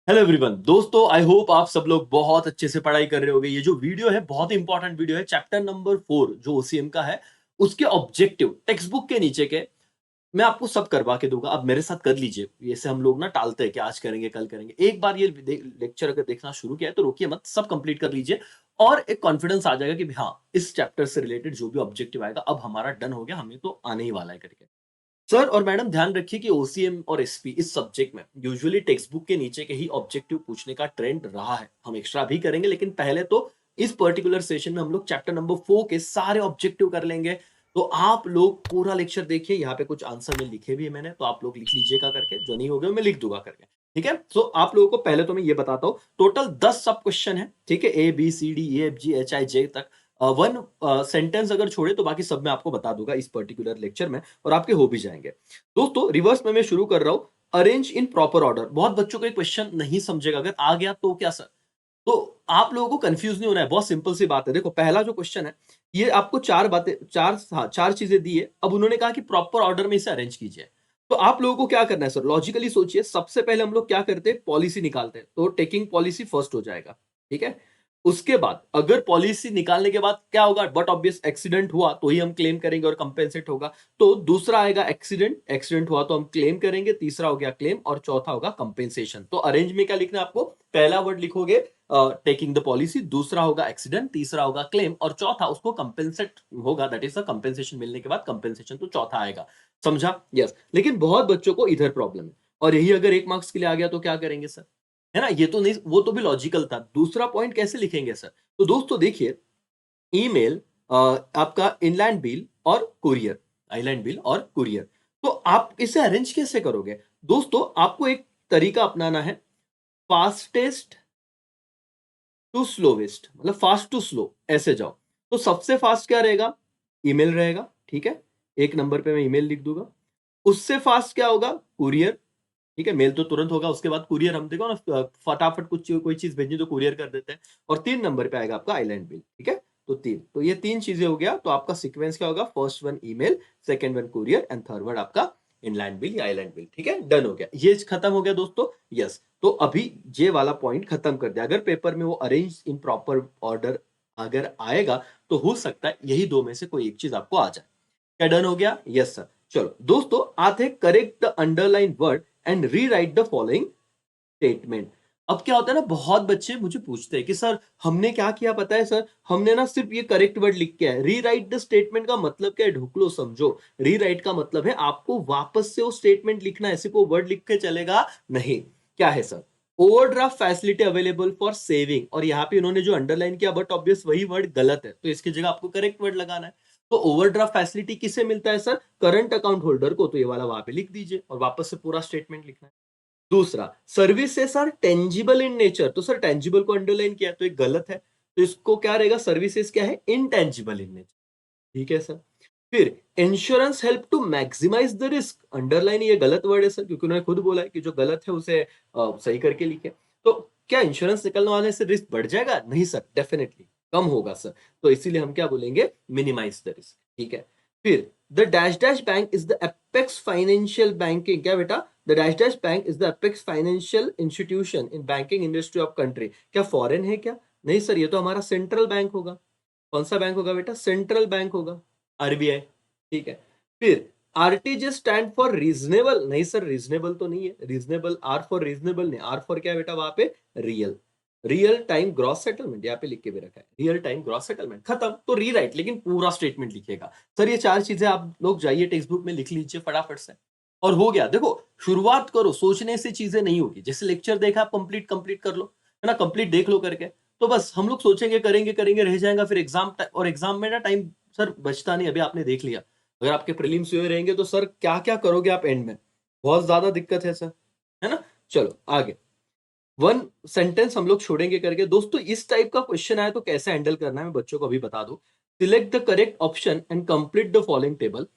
Hello everyone दोस्तों, I hope आप सब लोग बहुत अच्छे से पढ़ाई कर रहे होगे। ये जो वीडियो है बहुत ही इंपॉर्टेंट वीडियो है। चैप्टर नंबर 4 जो ओसीएम का है, उसके ऑब्जेक्टिव टेक्स्ट बुक के नीचे के मैं आपको सब करवा के दूंगा। अब मेरे साथ कर लीजिए। ऐसे हम लोग ना टालते हैं कि आज करेंगे कल करेंगे। एक बार ये लेक्चर अगर देखना शुरू किया है तो रोकिए मत, सब कंप्लीट कर लीजिए और एक कॉन्फिडेंस आ जाएगा कि हाँ, इस चैप्टर से रिलेटेड जो भी ऑब्जेक्टिव आएगा अब हमारा डन हो गया, हमें तो आने ही वाला है करके। सर और मैडम ध्यान रखिए कि ओसीएम और एसपी इस सब्जेक्ट में यूजुअली टेक्स्ट बुक के नीचे के ही ऑब्जेक्टिव पूछने का ट्रेंड रहा है। हम एक्स्ट्रा भी करेंगे लेकिन पहले तो इस पर्टिकुलर सेशन में हम लोग चैप्टर नंबर 4 के सारे ऑब्जेक्टिव कर लेंगे। तो आप लोग पूरा लेक्चर देखिए, यहाँ पे कुछ आंसर में लिखे भी है मैंने, तो आप लोग लिख लीजिएगा करके, जो नहीं हो गया मैं लिख दूंगा करके। ठीक है, तो आप लोगों को पहले तो मैं ये बताता हूँ, टोटल 10 सब क्वेश्चन है। ठीक है, A B C D E F G H I J तक। वन सेंटेंस अगर छोड़े तो बाकी सब मैं आपको बता दूंगा इस पर्टिकुलर लेक्चर में, और आपके हो भी जाएंगे। दोस्तों रिवर्स में मैं शुरू कर रहा हूं। अरेंज इन प्रॉपर ऑर्डर, बहुत बच्चों को एक क्वेश्चन नहीं समझेगा, अगर आ गया तो क्या सर? तो आप लोगों को कंफ्यूज नहीं होना है, बहुत सिंपल सी बात है। देखो पहला जो क्वेश्चन है, ये आपको चार बातें, चार चीजें दी है। अब उन्होंने कहा कि प्रॉपर ऑर्डर में इसे अरेंज कीजिए। तो आप लोगों को क्या करना है सर? लॉजिकली सोचिए। सबसे पहले हम लोग क्या करते हैं, पॉलिसी निकालते हैं। तो टेकिंग पॉलिसी फर्स्ट हो जाएगा। ठीक है, उसके बाद अगर पॉलिसी निकालने के बाद क्या होगा, बट ऑब्वियस एक्सीडेंट हुआ तो ही हम क्लेम करेंगे और कंपेंसेट होगा। तो दूसरा आएगा एक्सीडेंट, एक्सीडेंट हुआ तो हम क्लेम करेंगे। तीसरा हो गया क्लेम और चौथा होगा कंपेंसेशन। तो अरेंज में क्या लिखना है आपको? पहला वर्ड लिखोगे टेकिंग द पॉलिसी, दूसरा होगा एक्सीडेंट, तीसरा होगा क्लेम और चौथा उसको कंपेंसेट होगा, दैट इज द कंपेंसेशन मिलने के बाद कंपेंसेशन, तो चौथा आएगा। समझा? यस। लेकिन बहुत बच्चों को इधर प्रॉब्लम है, और यही अगर 1 मार्क्स के लिए आ गया तो क्या करेंगे सर? है ना, ये तो नहीं, वो तो भी लॉजिकल था। दूसरा पॉइंट कैसे लिखेंगे सर? तो दोस्तों देखिए, ईमेल, आपका इनलैंड बिल और कुरियर, आइलैंड बिल और कुरियर, तो आप इसे अरेंज कैसे करोगे? दोस्तों आपको एक तरीका अपनाना है, फास्टेस्ट टू स्लोवेस्ट, मतलब फास्ट टू स्लो, ऐसे जाओ। तो सबसे फास्ट क्या रहेगा? ईमेल रहेगा। ठीक है, एक नंबर पे मैं ईमेल लिख दूंगा। उससे फास्ट क्या होगा? कुरियर। ठीक है, मेल तो तुरंत होगा, उसके बाद कुरियर, हम देखो ना फटाफट कुछ कोई चीज भेजनी तो कुरियर कर देते हैं। और 3 नंबर पे आएगा आपका आइलैंड बिल। ठीक है, तो तीन, तो ये 3 चीजें हो गया। तो आपका सीक्वेंस क्या होगा? First one email, second one courier and third one आपका इनलैंड बिल या आइलैंड बिल। ठीक है, डन हो गया, ये खत्म हो गया दोस्तों। यस। तो अभी ये वाला पॉइंट खत्म कर दिया। अगर पेपर में वो अरेंज इन प्रॉपर ऑर्डर अगर आएगा तो हो सकता है यही दो में से कोई एक चीज आपको आ जाए। क्या डन हो गया? Yes sir. चलो दोस्तों, आते हैं correct the underline word and rewrite the following statement. अब क्या होता है ना, बहुत बच्चे मुझे पूछते हैं कि सर हमने क्या किया पता है सर, हमने ना सिर्फ ये करेक्ट वर्ड लिख के है। रीराइट द स्टेटमेंट का मतलब क्या है? ढूक लो समझो। रीराइट का मतलब है आपको वापस से वो स्टेटमेंट लिखना है, सिर्फ वो वर्ड लिख के चलेगा नहीं। क्या है sir? Overdraft facility available for saving, और यहाँ पे इन्होंने जो अंडरलाइन किया, बट ऑब्वियस वही वर्ड गलत है, तो इसकी जगह आपको करेक्ट वर्ड लगाना है। तो ओवरड्राफ्ट फैसिलिटी किसे मिलता है सर? करंट अकाउंट होल्डर को, तो ये वाला वहां पे लिख दीजिए और वापस से पूरा स्टेटमेंट लिखना है। दूसरा, services are tangible in nature, तो सर टेंजिबल को अंडरलाइन किया तो एक गलत है, तो इसको क्या रहेगा? सर्विसेज क्या है? Intangible in nature. ठीक है सर। फिर insurance help to maximise the risk, underline ये गलत वर्ड है सर, क्योंकि उन्होंने खुद बोला है कि जो गलत है उसे सही करके लिखे। तो क्या इंश्योरेंस निकलने वाले से रिस्क बढ़ जाएगा? नहीं सर, डेफिनेटली कम होगा सर। तो इसीलिए हम क्या बोलेंगे? Minimise the risk. ठीक है। फिर the dash dash bank is the apex financial banking, क्या बेटा? The dash dash bank is the apex financial institution in banking industry of country, क्या फॉरेन है क्या? नहीं सर, ये तो हमारा सेंट्रल बैंक होगा। कौन सा बैंक होगा बेटा? सेंट्रल बैंक होगा, आरबीआई। ठीक है। फिर आरटीजी स्टैंड फॉर रीजनेबल, नहीं सर रीजनेबल तो नहीं है, रीजनेबल, आर फॉर रीजनेबल नहीं, आर फॉर क्या है बेटा वहां पे? Real. Real time gross settlement यहाँ पे लिख के भी रखा है, रियल टाइम ग्रॉस सेटलमेंट, खत्म। तो रीराइट, लेकिन पूरा स्टेटमेंट लिखेगा। सर ये 4 चीजें आप लोग जाइए टेक्स्ट बुक में लिख लीजिए फटाफट से, और हो गया। देखो शुरुआत करो, सोचने से चीजें नहीं होगी। जैसे लेक्चर देखा आप, कंप्लीट कंप्लीट कर लो, है ना, कंप्लीट देख लो करके। तो बस हम लोग सोचेंगे करेंगे करेंगे रह जाएगा, फिर एग्जाम, और एग्जाम में ना टाइम सर बचता नहीं। अभी आपने देख लिया, अगर आपके प्रीलिम्स हुए रहेंगे तो सर क्या क्या करोगे आप एंड में, बहुत ज्यादा दिक्कत है सर, है ना। चलो आगे, वन सेंटेंस हम लोग छोड़ेंगे करके। दोस्तों इस टाइप का क्वेश्चन आया तो कैसे हैंडल करना है मैं बच्चों को अभी बता दूं। Select the correct option and complete the following table.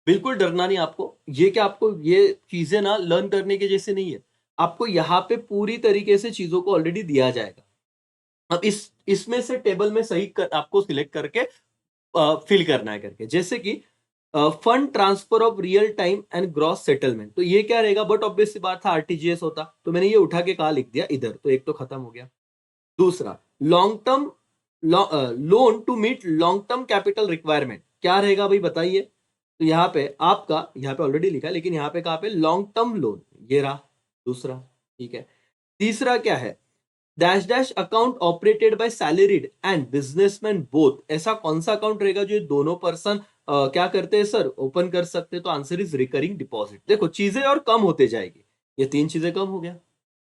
बिल्कुल डरना नहीं आपको, ये क्या, आपको ये चीजें ना लर्न करने के जैसे नहीं है। आपको यहाँ पे पूरी तरीके से चीजों को ऑलरेडी दिया जाएगा। अब इसमें से टेबल में सही आपको सिलेक्ट करके फिल करना है करके। जैसे कि fund transfer of real time and gross settlement, तो ये क्या रहेगा, बट ऑब्वियस सी बात था आरटीजीएस होता, तो मैंने ये उठा के कहा लिख दिया इधर, तो एक तो खत्म हो गया। दूसरा, long term loan to meet long term capital requirement, क्या रहेगा भाई बताइए। तो यहाँ पे आपका, यहाँ पे ऑलरेडी लिखा है लेकिन यहाँ पे कहाँ पे, लॉन्ग टर्म लोन, ये रहा दूसरा, ठीक है। तीसरा क्या है, dash dash account operated by salaried and businessman both, ऐसा कौन सा अकाउंट रहेगा जो ये दोनों पर्सन क्या करते हैं सर, ओपन कर सकते हैं, तो आंसर इज रिकरिंग डिपॉजिट। देखो चीजें और कम होते जाएगी, ये तीन चीजें कम हो गया,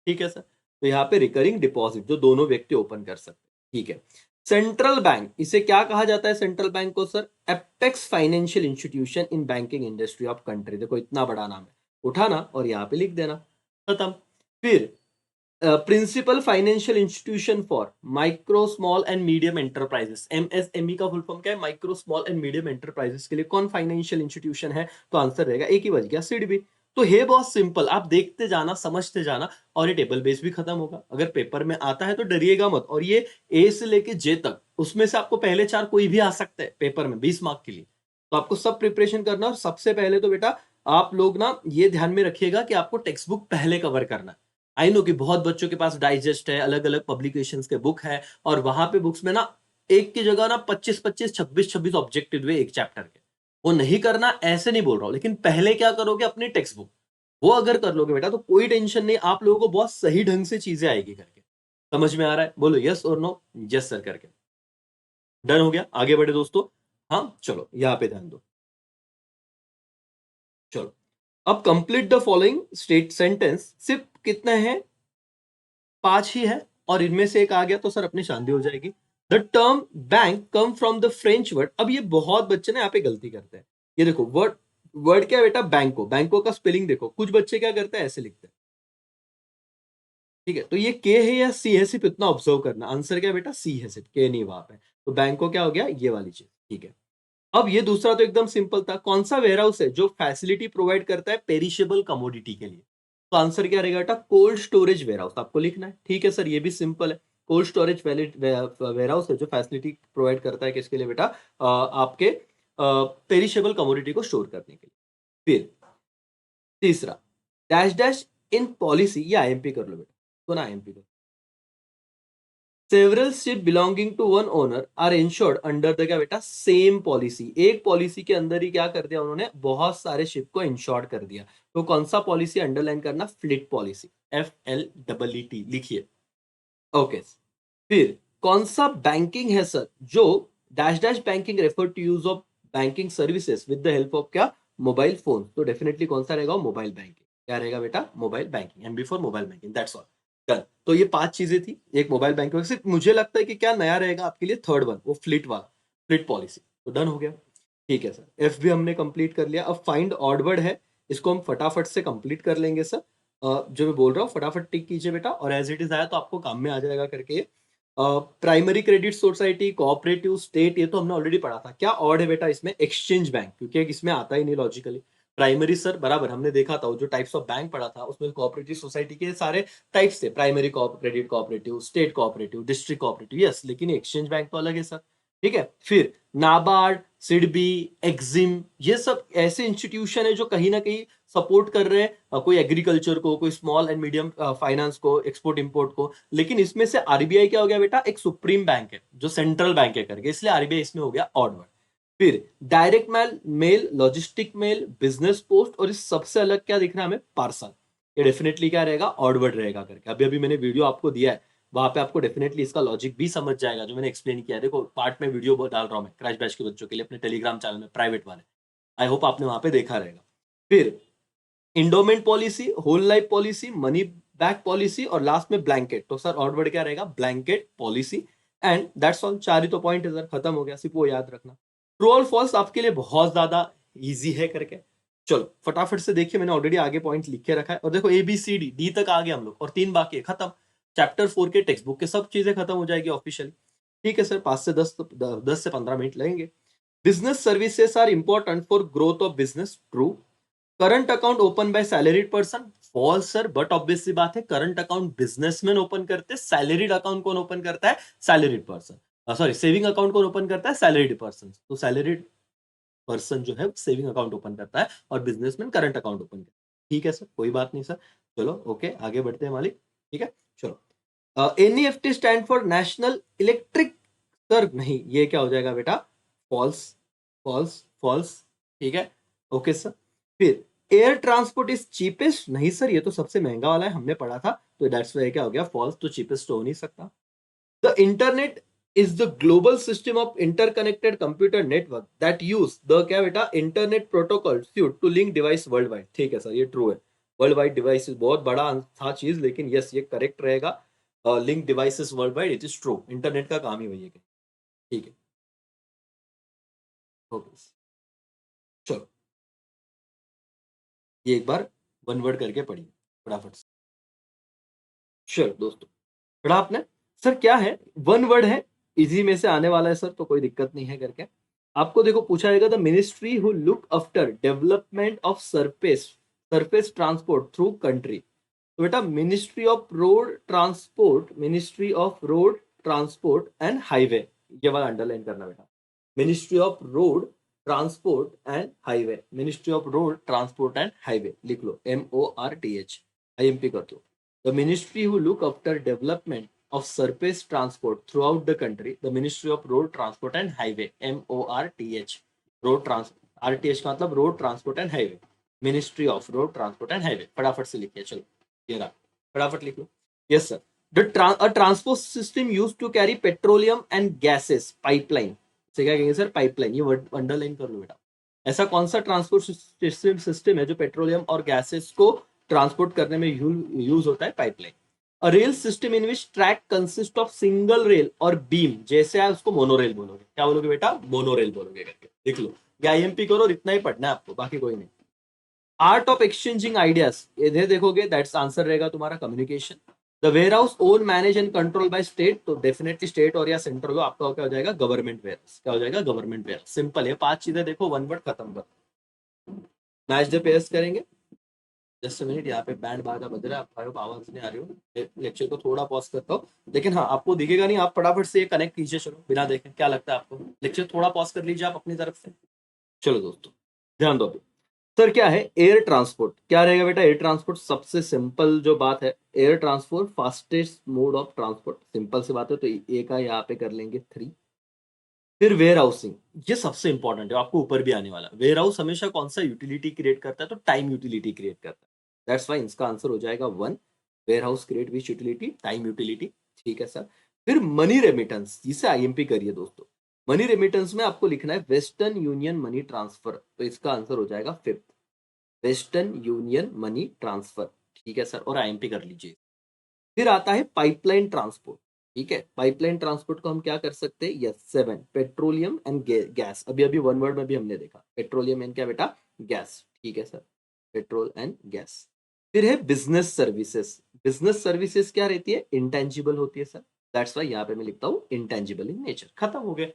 ठीक है सर। तो यहाँ पे रिकरिंग डिपॉजिट जो दोनों व्यक्ति ओपन कर सकते हैं, ठीक है। सेंट्रल बैंक, इसे क्या कहा जाता है सेंट्रल बैंक को sir, apex financial institution in banking industry of country, देखो इतना बड़ा नाम है, उठाना और यहाँ पे लिख देना, खत्म। फिर principal financial institution for micro small and medium enterprises, MSME का फुल फॉर्म क्या है, micro small and medium enterprises के लिए कौन फाइनेंशियल इंस्टीट्यूशन है, तो आंसर रहेगा एक ही बज गया, सिडबी। तो है बहुत सिंपल, आप देखते जाना समझते जाना, और ये टेबल बेस भी खत्म होगा। अगर पेपर में आता है तो डरिएगा मत, और ये ए से लेके जे तक, उसमें से आपको पहले चार कोई भी आ सकता है पेपर में 20 मार्क के लिए, तो आपको सब प्रिपरेशन करना। और सबसे पहले तो बेटा आप लोग ना ये ध्यान में रखिएगा कि आपको टेक्स्ट बुक पहले कवर करना है। आई नो कि बहुत बच्चों के पास डाइजेस्ट है, अलग अलग पब्लिकेशंस के बुक है, और वहां पे बुक्स में ना एक की जगह ना 25-25, 26-26 ऑब्जेक्टिव हुए एक चैप्टर के, वो नहीं करना ऐसे नहीं बोल रहा हूं, लेकिन पहले क्या करोगे, अपनी टेक्स्ट बुक वो अगर कर लोगे बेटा तो कोई टेंशन नहीं, आप लोगों को बहुत सही ढंग से चीजें आएगी करके। समझ में आ रहा है, बोलो यस और नो, यस सर करके। डन हो गया, आगे बढ़े दोस्तों। हाँ चलो यहाँ पे ध्यान दो, चलो अब complete the following state sentence, सिर्फ कितने हैं, 5 ही है, और इनमें से एक आ गया तो सर अपनी शांति हो जाएगी। The term bank come from the French word, अब ये बहुत बच्चे ना यहाँ पे गलती करते हैं, ये देखो वर्ड, वर्ड क्या है बेटा, बैंको, बैंको का स्पेलिंग देखो, कुछ बच्चे क्या करते हैं ऐसे लिखते हैं, ठीक है। तो ये के है या सी है, सिर्फ इतना ऑब्जर्व करना, आंसर क्या है बेटा, सी है, सिर्फ के नहीं वहां पे, तो बैंको क्या हो गया, ये वाली चीज, ठीक है। अब ये दूसरा तो एकदम सिंपल था, कौन सा वेयरहाउस है जो फैसिलिटी प्रोवाइड करता है पेरिशेबल कमोडिटी के लिए, तो आंसर क्या रहेगा बेटा, कोल्ड स्टोरेज वेयरहाउस, आपको लिखना है, ठीक है सर, ये भी सिंपल है। कोल्ड स्टोरेज वेयरहाउस है जो फैसिलिटी प्रोवाइड करता है किसके लिए बेटा, आपके पेरिशेबल कमोडिटी को स्टोर करने के लिए। फिर तीसरा, डैश डैश इन पॉलिसी, या आईएमपी कर लो बेटा, तो ना आईएमपी कर, several ship belonging to one owner are insured under the, क्या बेटा, सेम पॉलिसी, एक पॉलिसी के अंदर ही क्या कर दिया उन्होंने, बहुत सारे शिप को इंश्योर्ड कर दिया, तो कौन सा पॉलिसी, अंडरलाइन करना, फ्लीट पॉलिसी, FLEET लिखिए, ओके। फिर कौन सा बैंकिंग है सर जो, dash dash banking refer to use of banking services with the help of क्या, मोबाइल फोन, तो डेफिनेटली कौन सा रहेगा, मोबाइल बैंकिंग, क्या रहेगा बेटा, mobile banking, and before mobile banking, that's all, done. तो ये 5 चीजें थी, एक मोबाइल बैंकिंग, सिर्फ मुझे लगता है कि क्या नया रहेगा आपके लिए, थर्ड वन, वो फ्लीट वाला, फ्लीट पॉलिसी, तो डन हो गया, ठीक है सर। एफ भी हमने कंप्लीट कर लिया, अब फाइंड ऑड वर्ड है, इसको हम फटाफट से कंप्लीट कर लेंगे सर। जो मैं बोल रहा हूँ फटाफट टिक कीजिए बेटा, और एज इट इज आया तो आपको काम में आ जाएगा करके। Primary credit society, cooperative, state, ये तो हमने ऑलरेडी पढ़ा था। क्या ऑड है बेटा इसमें, एक्सचेंज बैंक, क्योंकि इसमें आता ही नहीं लॉजिकली। प्राइमरी सर बराबर हमने देखा था, जो टाइप्स ऑफ बैंक पढ़ा था उसमें कोऑपरेटिव सोसाइटी के सारे टाइप्स थे, primary credit cooperative, state cooperative, district cooperative, yes, लेकिन एक्सचेंज बैंक तो अलग है सर, ठीक है। फिर नाबार्ड, सिडबी, एक्जिम, ये सब ऐसे इंस्टीट्यूशन है जो कहीं ना कहीं सपोर्ट कर रहे हैं कोई एग्रीकल्चर को, कोई स्मॉल एंड मीडियम फाइनेंस को, एक्सपोर्ट इंपोर्ट को, लेकिन इसमें से आरबीआई क्या हो गया बेटा, एक सुप्रीम बैंक है जो सेंट्रल बैंक है करके, इसलिए आरबीआई इसमें हो गया ऑड वर्ड। फिर direct mail, mail, logistic mail, business post, और इस सबसे अलग क्या दिख रहा है हमें, पार्सल, ये डेफिनेटली क्या रहेगा, ऑड वर्ड रहेगा करके। अभी अभी मैंने वीडियो आपको दिया है, वहां पे आपको डेफिनेटली इसका लॉजिक भी समझ जाएगा जो मैंने एक्सप्लेन किया है। देखो पार्ट में वीडियो डाल रहा हूं मैं क्रैश बैच के बच्चों के लिए अपने टेलीग्राम चैनल में, प्राइवेट वाले, आई होप आपने वहां पे देखा रहेगा। फिर endowment policy, whole life policy, money back policy, और लास्ट में ब्लैंकेट, तो सर ऑड वर्ड क्या रहेगा, blanket policy, and that's all, 4 ही तो पॉइंट है सर, खत्म हो गया, सिर्फ वो याद रखना। ट्रू और फॉल्स आपके लिए बहुत ज्यादा इजी है करके, चलो फटाफट से देखिए, मैंने ऑलरेडी आगे पॉइंट लिख के रखा है, और देखो ABCD तक आ गए हम लोग, और 3 बाकी है, खत्म। चैप्टर 4 के टेक्स्ट बुक के सब चीजें खत्म हो जाएगी ऑफिशियली, ठीक है सर। 5 से 10 से 15 मिनट लगेंगे। Business services are important for growth of business, true. Current account open by salaried person, false sir, but obvious सी बात है, करंट अकाउंट बिजनेसमैन ओपन करते हैं, सैलरीड अकाउंट कौन ओपन करता है, salaried person, sorry saving account कौन open करता है, सैलरीड पर्सन, तो सैलरीड पर्सन जो है सेविंग अकाउंट ओपन करता है और बिजनेसमैन करंट अकाउंट ओपन करता है। ठीक है सर, कोई बात नहीं सर। चलो ओके, आगे बढ़ते हैं मालिक। ठीक है, चलो। NEFT stand for national electric, sir नहीं, ये क्या हो जाएगा बेटा, फॉल्स, फॉल्स, फॉल्स। ठीक है, ओके सर। फिर एयर ट्रांसपोर्ट इज चीपेस्ट, नहीं सर ये तो सबसे महंगा वाला है, हमने पढ़ा था, तो दैट्स वाई क्या हो गया, फॉल्स, तो चीपेस्ट तो हो नहीं सकता। The internet is the global system of interconnected computer network that use the क्या बेटा internet protocol suite to link device worldwide। ठीक है सर, ये ट्रू है। वर्ल्ड वाइड डिवाइस बहुत बड़ा था चीज, लेकिन यस ये करेक्ट रहेगा। Link devices world wide, it is true, internet का काम ही वही है। ठीक है, ओके, चलो ये एक बार वन वर्ड करके पढ़िए फटाफट से। चलो दोस्तों, पढ़ा आपने? सर क्या है, वन वर्ड है, इजी में से आने वाला है सर, तो कोई दिक्कत नहीं है करके। आपको देखो पूछा जाएगा, the ministry who look after development of surface surface transport through country. तो बेटा ministry of road transport, ministry of road transport and highway, ये वाला अंडरलाइन करना बेटा। Ministry of road transport and highway, ministry of road transport and highway लिख लो, MORTH, IMP कर दो। The ministry who look after development of surface transport throughout the country, the Ministry of Road Transport and Highway, MORTH, road transport, RTH का मतलब road transport and highway, Ministry of Road Transport and Highway। फटाफट से लिखिए, चलो ये रहा, फटाफट लिख लो। Yes sir, a transport system used to carry petroleum and gases, pipeline से क्या कहेंगे सर, पाइपलाइन, ये वर्ड अंडरलाइन कर लो बेटा। ऐसा कौन सा ट्रांसपोर्ट सिस्टम है जो पेट्रोलियम और गैसेस को ट्रांसपोर्ट करने में यूज होता है, pipeline. A rail system in which track consists of single rail और beam, जैसे आप उसको मोनोरेल बोलोगे, क्या बोलोगे बेटा, मोनोरेल बोलोगे करके लिख लो। या IMP करो, इतना ही पढ़ना है आपको, बाकी कोई नहीं। आर्ट ऑफ एक्सचेंजिंग आइडियाज, इधर देखोगे दैट्स आंसर रहेगा तुम्हारा communication. The warehouse own manage and control by state, तो डेफिनेटली स्टेट और या सेंट्रल को, आपका क्या हो जाएगा, गवर्नमेंट वेयर, क्या हो जाएगा, गवर्नमेंट वेयर। सिंपल है, 5 चीजें देखो, वन वर्ड खत्म कर। मैच द पेयर्स करेंगे। जस्ट मिनट, यहाँ पे बैंड बाजा बज रहा है, आप होप आवाज नहीं आ रही हो, लेक्चर को थोड़ा पॉज करता हूँ, लेकिन हाँ आपको दिखेगा नहीं, आप फटाफट से ये कनेक्ट कीजिए, चलो बिना देखे, क्या लगता है आपको, लेक्चर थोड़ा पॉज कर लीजिए आप अपनी तरफ से। चलो दोस्तों ध्यान दो अभी। सर क्या है, एयर ट्रांसपोर्ट, क्या रहेगा बेटा, एयर ट्रांसपोर्ट सबसे सिंपल जो बात है, air transport fastest mode of transport, simple सी बात है, तो ए का यहाँ पे कर लेंगे 3। फिर वेयर हाउसिंग, ये सबसे इंपॉर्टेंट है, आपको ऊपर भी आने वाला। वेयर हाउस हमेशा कौन सा यूटिलिटी क्रिएट करता है, तो टाइम यूटिलिटी क्रिएट करता है, दैट्स वाई इसका आंसर हो जाएगा 1। Warehouse create which utility, time utility. ठीक है सर। फिर मनी रेमिटेंस, जिसे IMP करिए दोस्तों। मनी रेमिटेंस में आपको लिखना है वेस्टर्न यूनियन मनी ट्रांसफर, तो इसका आंसर हो जाएगा 5, वेस्टर्न यूनियन मनी ट्रांसफर। ठीक है सर, और IMP कर लीजिए। फिर आता है पाइपलाइन ट्रांसपोर्ट। ठीक है, पाइपलाइन ट्रांसपोर्ट को हम क्या कर सकते हैं, यस 7, पेट्रोलियम एंड गैस, अभी अभी वन वर्ड में भी हमने देखा, पेट्रोलियम एंड क्या बेटा, गैस। ठीक है सर, पेट्रोल एंड गैस। फिर है बिजनेस सर्विसेज, बिजनेस सर्विसेज क्या रहती है, इंटेंजिबल होती है सर, दैट्स वाई यहाँ पे मैं लिखता हूँ इंटेंजिबल इन नेचर। खत्म हो गया।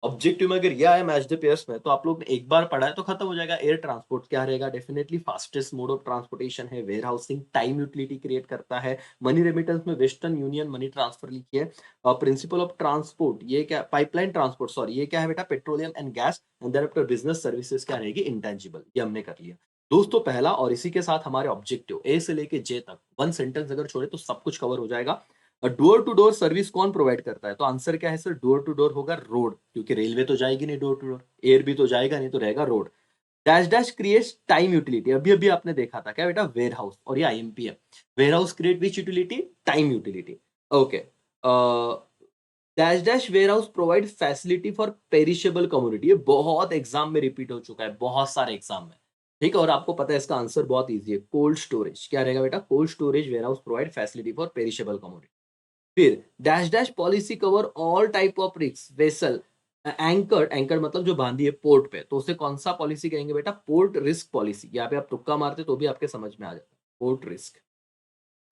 ऑब्जेक्टिव में अगर ये आया मैच द पेयर्स में, तो आप लोग ने एक बार पढ़ा है तो खत्म हो जाएगा। एयर ट्रांसपोर्ट क्या रहेगा, definitely fastest mode of transportation है। Warehousing time utility create करता है। मनी रेमिटेंस में वेस्टर्न यूनियन मनी ट्रांसफर लिखिए। प्रिंसिपल ऑफ ट्रांसपोर्ट ये क्या, पाइपलाइन ट्रांसपोर्ट सॉरी, ये क्या है बेटा, petroleum and gas. And then after business services क्या रहेगी, इंटेंजिबल, ये हमने कर लिया दोस्तों पहला। और इसी के साथ हमारे ऑब्जेक्टिव ए से लेके जे तक, वन सेंटेंस अगर छोड़े तो सब कुछ कवर हो जाएगा। डोर टू डोर सर्विस कौन प्रोवाइड करता है, तो आंसर क्या है सर, डोर टू डोर होगा रोड, क्योंकि रेलवे तो जाएगी नहीं डोर टू डोर, एयर भी तो जाएगा नहीं, तो रहेगा road. Dash dash creates time utility, अभी अभी आपने देखा था क्या बेटा, वेयर हाउस, और ये IMP है। Warehouse create which utility, time utility. Okay, dash dash warehouse provide facility for perishable community, ये बहुत एग्जाम में रिपीट हो चुका है, बहुत सारे एग्जाम में। ठीक है, और आपको पता है इसका आंसर बहुत इजी है, कोल्ड स्टोरेज, क्या रहेगा बेटा, cold storage warehouse provide facility for perishable community. फिर dash dash policy cover all type of risk vessel anchor, anchor मतलब जो बांधी है पोर्ट पे, तो उसे कौन सा पॉलिसी कहेंगे बेटा, पोर्ट रिस्क पॉलिसी। यहाँ पे आप तुक्का मारते तो भी आपके समझ में आ जाता है, port risk.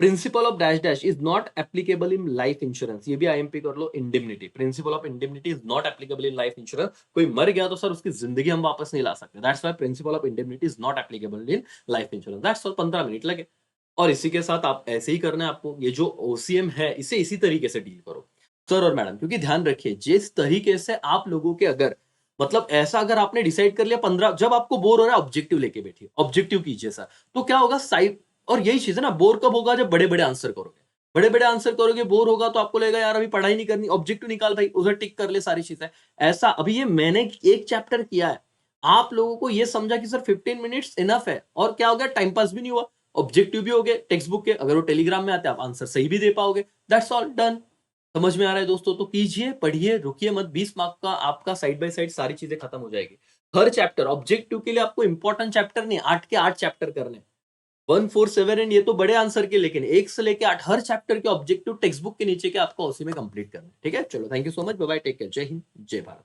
Principle of dash dash is not applicable in life insurance, ये भी IMP कर लो, indemnity, principle of indemnity is not applicable in life insurance. कोई मर गया तो सर उसकी जिंदगी हम वापस नहीं ला सकते, that's why principle of indemnity is not applicable in life insurance. That's all, 15 minute लगे। और इसी के साथ आप ऐसे ही करना है आपको, ये जो OCM है इसे इसी तरीके से डील करो सर और मैडम, क्योंकि ध्यान रखिए जिस तरीके से आप लोगों के अगर मतलब ऐसा अगर आपने डिसाइड कर लिया 15, जब आपको बोर हो रहा है ऑब्जेक्टिव लेके बैठिए, ऑब्जेक्टिव कीजिए सर। तो क्या होगा साइड, और यही चीज है ना, बोर कब होगा जब बड़े-बड़े आंसर करोगे। बड़े-बड़े आंसर करोगे, बोर होगा तो आपको लगेगा यार अभी पढ़ाई नहीं करनी, ऑब्जेक्टिव निकाल भाई, उधर टिक कर ले सारी चीजें। ऐसा अभी ये मैंने एक चैप्टर किया है। आप लोगों को ये समझा कि सर 15 मिनट्स इनफ है, और क्या हो गया, टाइम पास भी नहीं हुआ, ऑब्जेक्टिव भी हो गए टेक्स्ट बुक के, अगर वो टेलीग्राम में आते हैं आप आंसर सही भी दे पाओगे। That's all, done. समझ में आ रहा है दोस्तों? तो कीजिए, पढ़िए, रुकिए मत, 20 मार्क का आपका साइड बाय साइड सारी चीजें खत्म हो जाएगी। हर चैप्टर ऑब्जेक्टिव के लिए आपको इंपॉर्टेंट चैप्टर नहीं, 8 के 8 चैप्टर करने, 1 4 7 एंड ये तो बड़े आंसर के, लेकिन 1 से लेके 8 हर चैप्टर के ऑब्जेक्टिव टेक्स्ट बुक के नीचे के आपको उसी में कंप्लीट करना है। ठीक है, चलो, thank you so much, bye bye, take care, जय हिंद, जय भारत।